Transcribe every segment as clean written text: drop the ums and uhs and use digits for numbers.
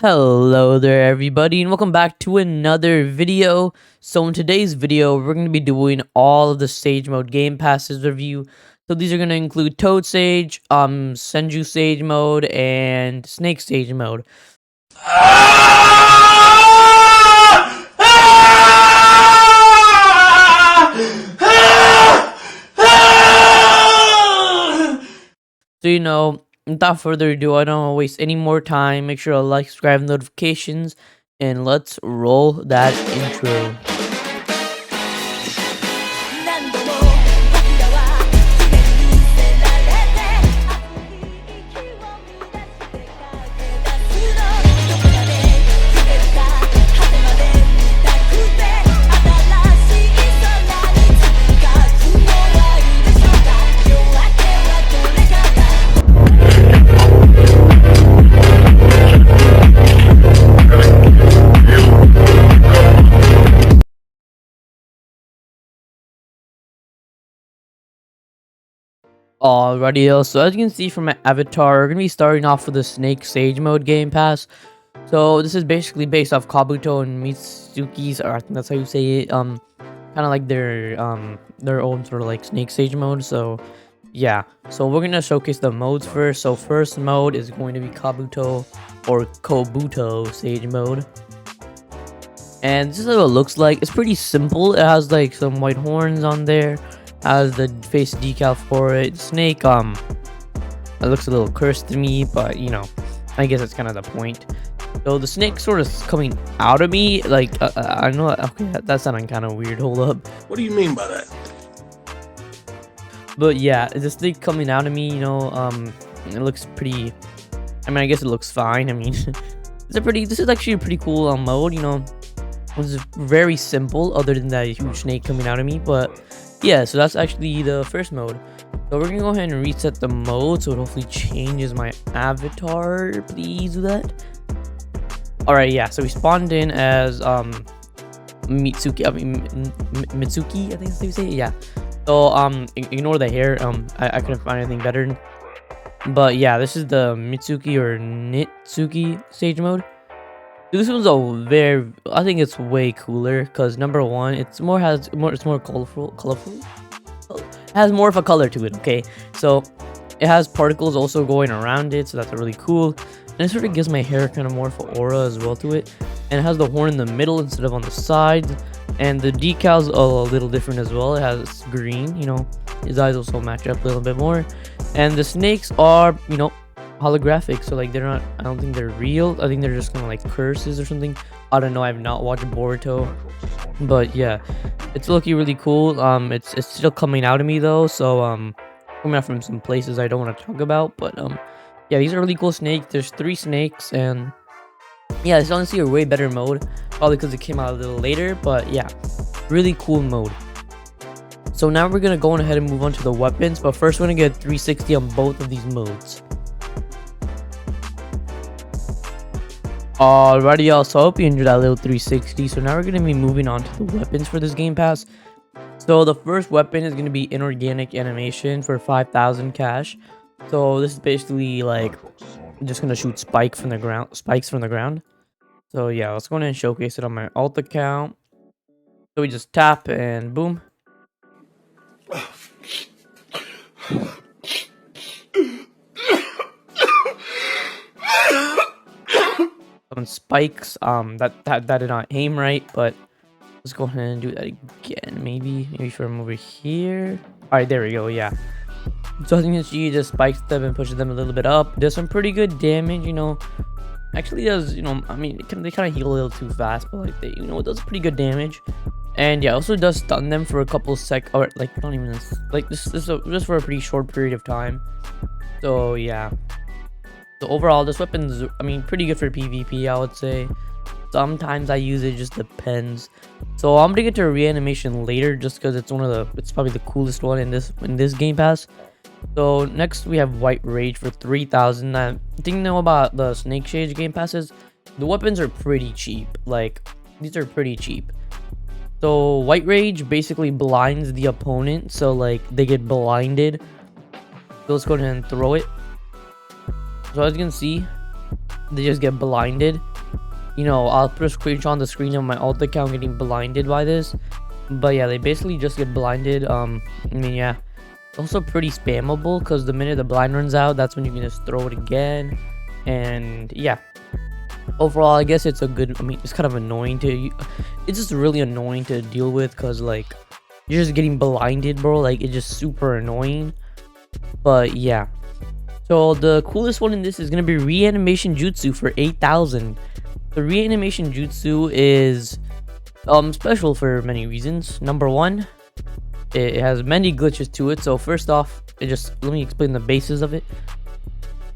Hello there everybody and welcome back to another video. So in today's video we're going to be doing all of the Sage Mode Game Passes review. So these are going to include Toad Sage, Senju Sage Mode, and Snake Sage Mode. So without further ado, I don't want to waste any more time. Make sure to like, subscribe, and notifications, and let's roll that intro. Alrighty, so as you can see from my avatar, we're going to be starting off with the Snake Sage Mode Game Pass. So this is basically based off Kabuto and Mitsuki's, or I think that's how you say it, kind of like their own sort of like Snake Sage mode. So yeah, so we're going to showcase the modes first. So first mode is going to be Kabuto or Kobuto Sage mode. And this is what it looks like. It's pretty simple. It has like some white horns on there. Has the face decal for it. Snake, it looks a little cursed to me, but I guess that's kind of the point. So the snake sort of coming out of me, like I know. Okay, that sounded kind of weird. Hold up. What do you mean by that? But yeah, the snake coming out of me, it looks pretty. I mean, I guess it looks fine. I mean, This is actually a pretty cool mode. It's very simple, other than that huge snake coming out of me, but. Yeah, so that's actually the first mode. So we're gonna go ahead and reset the mode so it hopefully changes my avatar. Please do that. Alright, yeah, so we spawned in as Mitsuki. Mitsuki, I think that's how you say it. Yeah. So ignore the hair. I couldn't find anything better. But yeah, this is the Mitsuki or Nitsuki stage mode. This one's I think it's way cooler because number one, it's more colorful. It has more of a color to it. Okay, so it has particles also going around it, so that's really cool. And it sort of gives my hair kind of more of an aura as well to it. And it has the horn in the middle instead of on the sides. And the decals are a little different as well. It has green. His eyes also match up a little bit more. And the snakes are, holographic, so like they're not, I don't think they're real. I think they're just kind of like curses or something. I don't know, I've not watched Boruto, but yeah, it's looking really cool. It's still coming out of me though, so coming out from some places I don't want to talk about, but yeah, these are really cool snakes. There's 3 snakes, and yeah, it's honestly a way better mode, probably because it came out a little later, but yeah, really cool mode. So now we're gonna go ahead and move on to the weapons, but first we're gonna get 360 on both of these modes. Alrighty, y'all, so I hope you enjoyed that little 360. So now we're going to be moving on to the weapons for this game pass. So the first weapon is going to be inorganic animation for 5,000 cash. So this is basically like just going to shoot spikes from the ground. So yeah, let's go ahead and showcase it on my alt account. So we just tap and boom. On spikes that did not aim right, but let's go ahead and do that again. Maybe from over here. All right, there we go. Yeah, so as you can see, just spikes them and pushes them a little bit up. Does some pretty good damage. Actually does, I mean, they kind of heal a little too fast, but like it does pretty good damage. And yeah, also does stun them for a couple or like not even like just for a pretty short period of time. So yeah. So overall, this weapon's, I mean, pretty good for PvP, I would say. Sometimes I use it, just depends. So I'm gonna get to reanimation later, just because it's it's probably the coolest one in this game pass. So next we have White Rage for 3,000. The thing to know about the Snake Sage game passes, the weapons are pretty cheap. Like, these are pretty cheap. So White Rage basically blinds the opponent, so like they get blinded. So let's go ahead and throw it. So as you can see, they just get blinded. You know, I'll put a screenshot on the screen of my alt account getting blinded by this. But yeah, they basically just get blinded. I mean, yeah. Also pretty spammable, because the minute the blind runs out, that's when you can just throw it again. And yeah, overall, I guess it's a good, I mean, it's kind of annoying to, it's just really annoying to deal with, because like, you're just getting blinded, bro. Like, it's just super annoying. But yeah, so the coolest one in this is going to be reanimation jutsu for 8,000. The reanimation jutsu is special for many reasons. Number one, it has many glitches to it. So first off, let me explain the basis of it.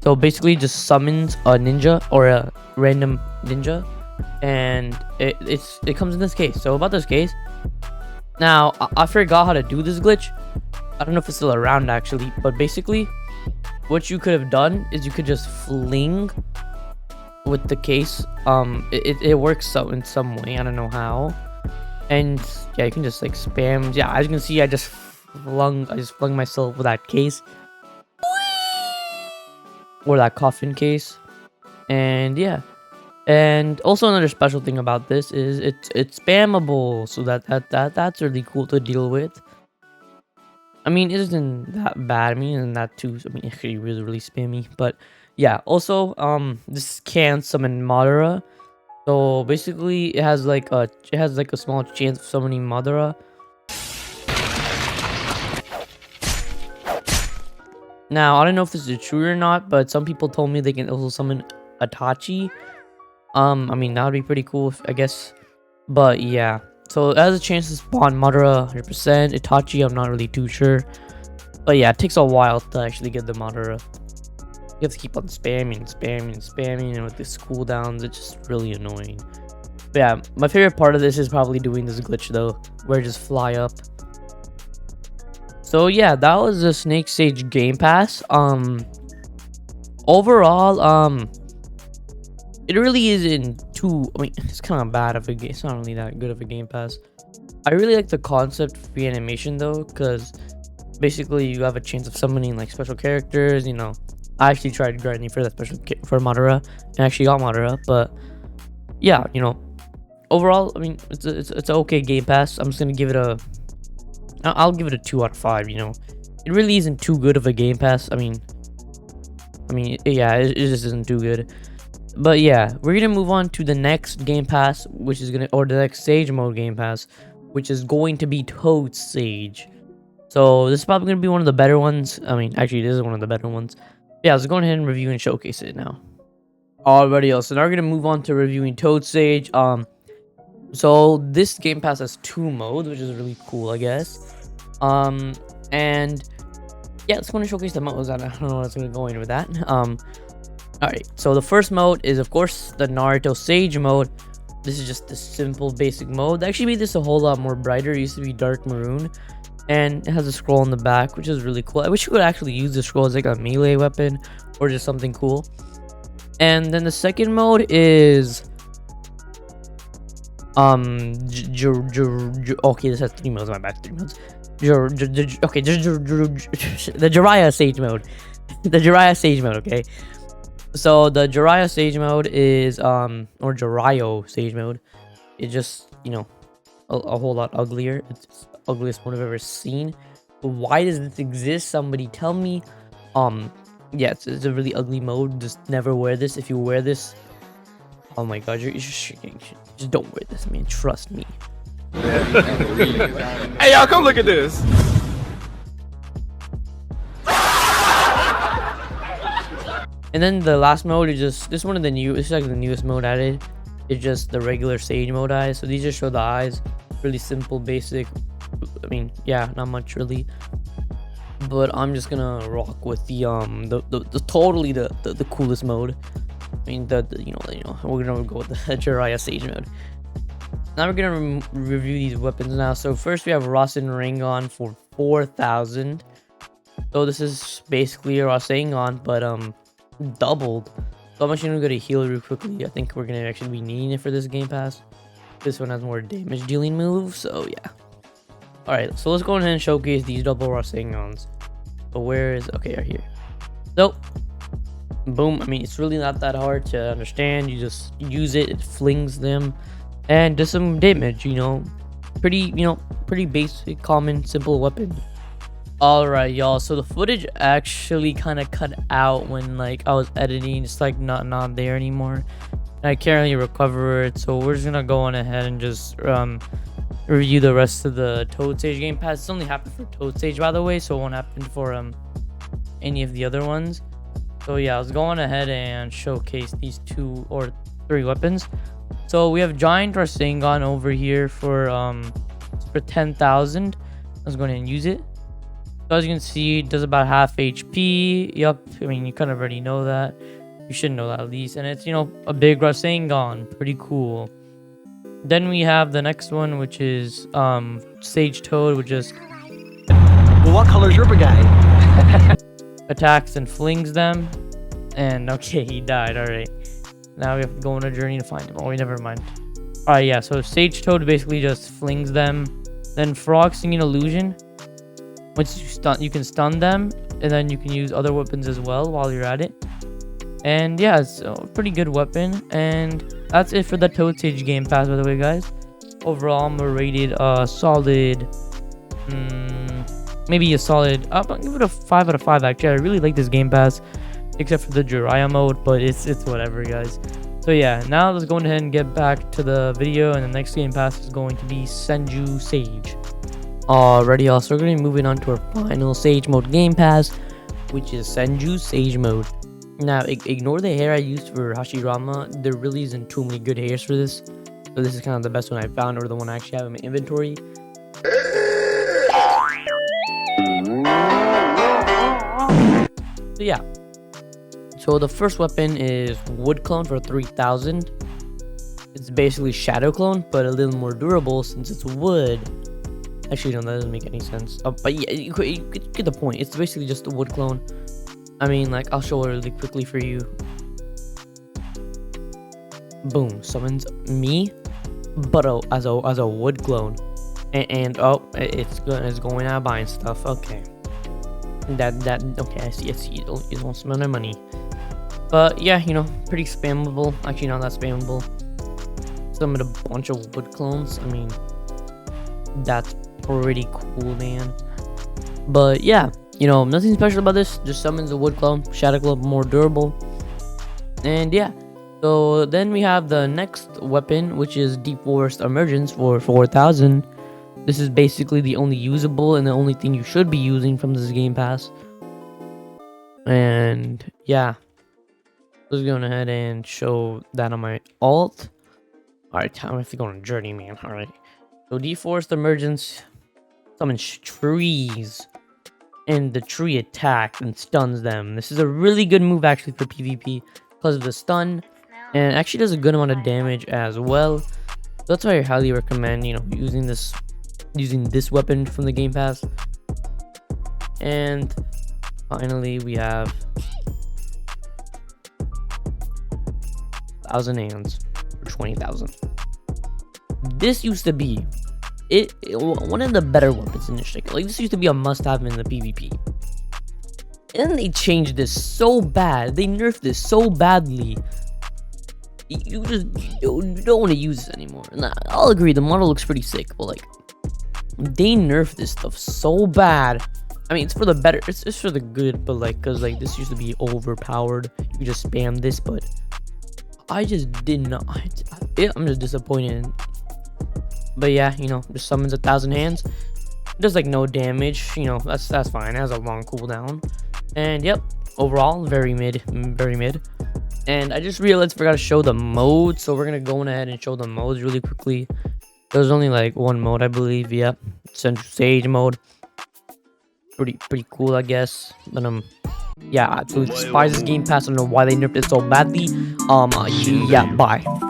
So basically, it just summons a ninja or a random ninja, and it comes in this case. So about this case, now I forgot how to do this glitch. I don't know if it's still around actually, but basically, what you could have done is you could just fling with the case. It works so in some way. I don't know how. And yeah, you can just like spam. Yeah, as you can see, I just flung myself with that case or that coffin case. And yeah, and also another special thing about this is it's spammable, so that's really cool to deal with. I mean, it isn't that bad. I mean, isn't that too? I mean, actually, really spammy. But yeah, also this can summon Madara. So basically, it has like a small chance of summoning Madara. Now I don't know if this is true or not, but some people told me they can also summon Itachi. I mean, that would be pretty cool, I guess. But yeah, so it has a chance to spawn Madara 100%. Itachi, I'm not really too sure. But yeah, it takes a while to actually get the Madara. You have to keep on spamming, and with these cooldowns, it's just really annoying. But yeah, my favorite part of this is probably doing this glitch though, where it just fly up. So yeah, that was the Snake Sage Game Pass. Overall, it really isn't too, I mean, it's kind of bad of a game. It's not really that good of a Game Pass. I really like the concept of reanimation though, because basically you have a chance of summoning like special characters, you know. I actually tried grinding for that for Madara and actually got Madara, but yeah, you know, overall, I mean, it's an okay Game Pass. I'm just gonna give it I'll give it a 2 out of 5. You know, it really isn't too good of a Game Pass. I mean, yeah, it just isn't too good. But yeah, we're gonna move on to the next Game Pass, which is the next Sage Mode Game Pass, which is going to be Toad Sage. So this is probably gonna be one of the better ones. I mean, actually, this is one of the better ones. Yeah, let's go ahead and review and showcase it now. Alrighty, else. So now we're gonna move on to reviewing Toad Sage. So this Game Pass has 2 modes, which is really cool, I guess. And yeah, let's go and showcase the modes. I don't know what's gonna go in with that. Alright, so the first mode is of course the Naruto Sage mode. This is just the simple basic mode. They actually made this a whole lot more brighter. It used to be dark maroon. And it has a scroll on the back, which is really cool. I wish you could actually use the scroll as like a melee weapon or just something cool. And then the second mode is okay, this has 3 modes. My bad, 3 modes. Okay, the Jiraiya Sage mode. The Jiraiya Sage mode. Okay, so the Jiraiya Sage mode is or Jiraiya Sage mode. It's just, you know, a whole lot uglier. It's the ugliest mode I've ever seen. But why does this exist? Somebody tell me. Yeah, it's a really ugly mode. Just never wear this. If you wear this, oh my god, you're just don't wear this, man. Trust me. Hey, y'all, come look at this. And then the last mode is just this one of the new. This is like the newest mode added. It's just the regular Sage mode eyes. So these just show the eyes. Really simple, basic. I mean, yeah, not much really. But I'm just gonna rock with the totally the coolest mode. I mean, you know, we're gonna go with the Jiraiya Sage mode. Now we're gonna review these weapons now. So first we have Rasen Ringon for 4,000. So this is basically a Rasengan, but doubled. So I'm actually gonna go to heal real quickly. I think we're gonna actually be needing it for this Game Pass. This one has more damage dealing moves, so yeah. Alright, so let's go ahead and showcase these double Rasengans. So where is, okay, right here. So Boom. I mean, it's really not that hard to understand. You just use it, it flings them, and does some damage, you know. Pretty basic, common, simple weapon. Alright, y'all, so the footage actually kind of cut out when, like, I was editing. It's, like, not there anymore. And I can't really recover it, so we're just gonna go on ahead and just, review the rest of the Toad Stage Game Pass. It's only happened for Toad Stage, by the way, so it won't happen for, any of the other ones. So yeah, I was going ahead and showcase these 2 or 3 weapons. So we have Giant Rasengan over here for 10,000. Let's go ahead and use it. So as you can see, it does about half HP. Yup, I mean, you kind of already know that. You should know that at least. And it's, you know, a big Rasengan. Pretty cool. Then we have the next one, which is Sage Toad, which just... Well, what color's your brigade? attacks and flings them. And okay, he died. Alright. Now we have to go on a journey to find him. Oh, wait, never mind. Alright, yeah, so Sage Toad basically just flings them. Then Frog Singing Illusion. Once you can stun them, and then you can use other weapons as well while you're at it. And yeah, it's a pretty good weapon. And that's it for the Toad Stage Game Pass, by the way, guys. Overall, I'm rated solid. Maybe a solid. I'll give it a 5 out of 5. Actually, I really like this Game Pass, except for the Jiraiya mode, but it's whatever, guys. So yeah, now let's go ahead and get back to the video, and the next Game Pass is going to be Senju Sage. Alrighty, y'all, so we're going to be moving on to our final Sage Mode Game Pass, which is Senju Sage Mode. Now, ignore the hair I used for Hashirama. There really isn't too many good hairs for this, so this is kind of the best one I found, or the one I actually have in my inventory. So yeah, so the first weapon is Wood Clone for 3,000. It's basically Shadow Clone, but a little more durable since it's wood. Actually, no, that doesn't make any sense. But yeah, you get the point. It's basically just a Wood Clone. I mean, like, I'll show it really quickly for you. Boom, summons me, but as a Wood Clone, and oh, it's going out buying stuff. Okay. Okay, I see. It won't spend my money. But yeah, you know, pretty spammable. Actually, not that spammable. Summoned a bunch of wood clones. I mean, that's pretty cool, man. But yeah, you know, nothing special about this. Just summons a wood clone, shadow clone, more durable. And yeah, so then we have the next weapon, which is Deep Forest Emergence for 4,000. This is basically the only usable and the only thing you should be using from this Game Pass. And yeah, let's go ahead and show that on my alt. Alright, I have to go on a journey, man. Alright, so Deep Forest Emergence summons trees, and the tree attacks and stuns them. This is a really good move actually for PvP because of the stun, and it actually does a good amount of damage as well. That's why I highly recommend, you know, using this weapon from the Game Pass. And finally, we have 1,000 hands for 20,000. This used to be one of the better weapons in this shit. Like, this used to be a must-have in the PvP. And then they changed this so bad. They nerfed this so badly. You don't want to use this anymore. Nah, I'll agree, the model looks pretty sick, but like, they nerfed this stuff so bad. I mean, it's for the better, it's for the good, but like, cause like this used to be overpowered. You could just spam this, but I just did not. I'm just disappointed. But yeah, you know, just summons 1,000 hands. Does like no damage. You know, that's fine. It has a long cooldown. And yep, overall very mid. And I just realized I forgot to show the mode, so we're gonna go ahead and show the modes really quickly. There's only like one mode, I believe. Yep, Senju Sage mode. Pretty cool, I guess. But yeah, I absolutely despise this Game Pass. I don't know why they nerfed it so badly. Yeah, bye.